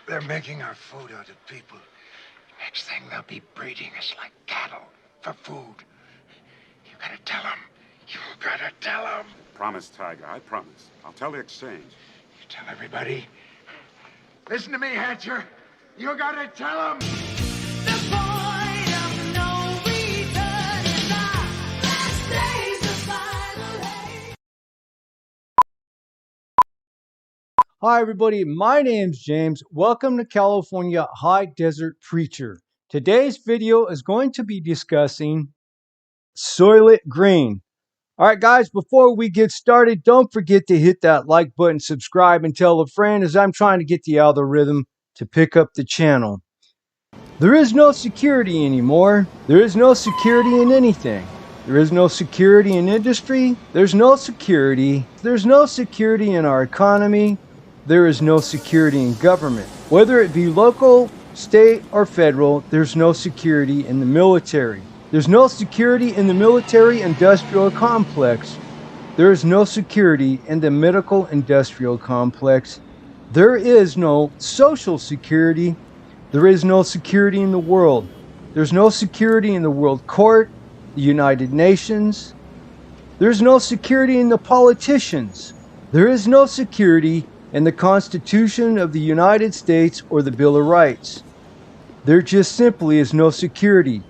They're making our food out of people. Next thing, they'll be breeding us like cattle for food. You gotta tell them. You gotta tell them. Promise, Tiger, I promise. I'll tell the exchange. You tell everybody. Listen to me, Hatcher. You gotta tell them. The point of no return is our last days of final hate. Hi everybody, my name's James. Welcome to California High Desert Preacher. Today's video is going to be discussing SoylentGreen. Alright guys, before we get started, don't forget to hit that like button, subscribe, and tell a friend as I'm trying to get the algorithm to pick up the channel. There is no security anymore. There is no security in anything. There is no security in industry. There's no security. There's no security in our economy. There is no security in government. Whether it be local, state, or federal, there's no security in the military. There's no security in the military-industrial complex. There is no security in the medical-industrial complex. There is no social security. There is no security in the world. There's no security in the World Court, the United Nations. There's no security in the politicians. There is no security in the Constitution of the United States or the Bill of Rights. There just simply is no security.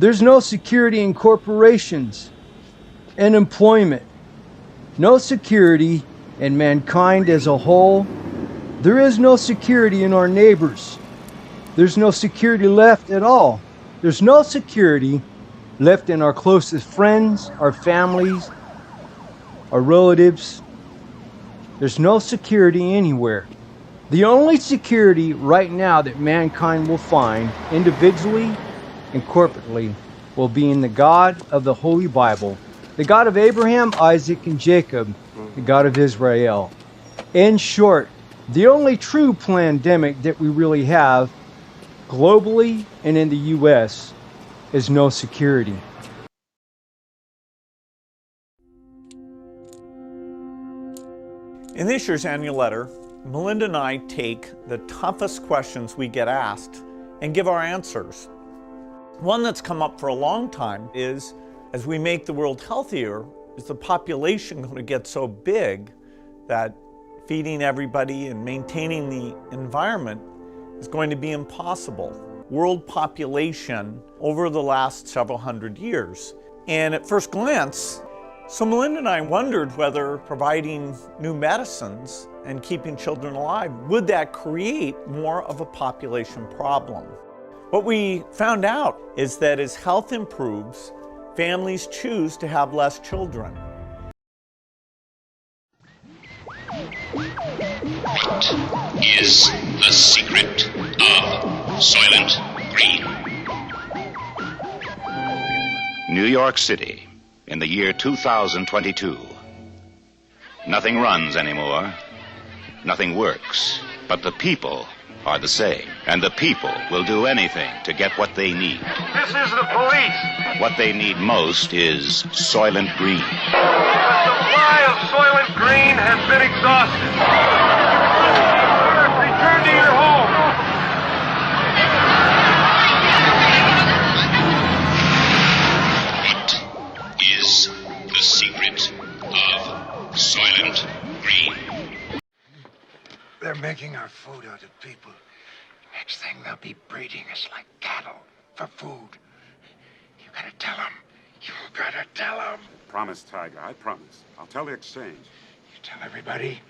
There's no security in corporations and employment. No security in mankind as a whole. There is no security in our neighbors. There's no security left at all. There's no security left in our closest friends, our families, our relatives. There's no security anywhere. The only security right now that mankind will find individually and corporately will be in the God of the Holy Bible, the God of Abraham, Isaac, and Jacob, the God of Israel. In short, the only true pandemic that we really have globally and in the U.S. is no security. In this year's annual letter, Melinda and I take the toughest questions we get asked and give our answers. One that's come up for a long time is, as we make the world healthier, is the population going to get so big that feeding everybody and maintaining the environment is going to be impossible? World population over the last several hundred years. And at first glance, so Melinda and I wondered whether providing new medicines and keeping children alive, would that create more of a population problem? What we found out is that as health improves, families choose to have less children. What is the secret of Soylent Green? New York City in the year 2022. Nothing runs anymore. Nothing works. But the people are the same. And the people will do anything to get what they need. This is the police. What they need most is Soylent Green. The supply of Soylent Green has been exhausted. Return to your home. What is the secret of Soylent Green? They're making our food out of people. Next thing, they'll be breeding us like cattle for food. You gotta tell them. You gotta tell them. Promise, Tiger, I promise. I'll tell the exchange. You tell everybody.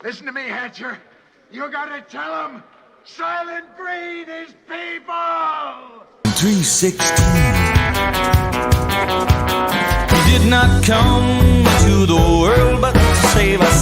Listen to me, Hatcher. You gotta tell them. Soylent Green is people! 316 did not come to the world but to save us.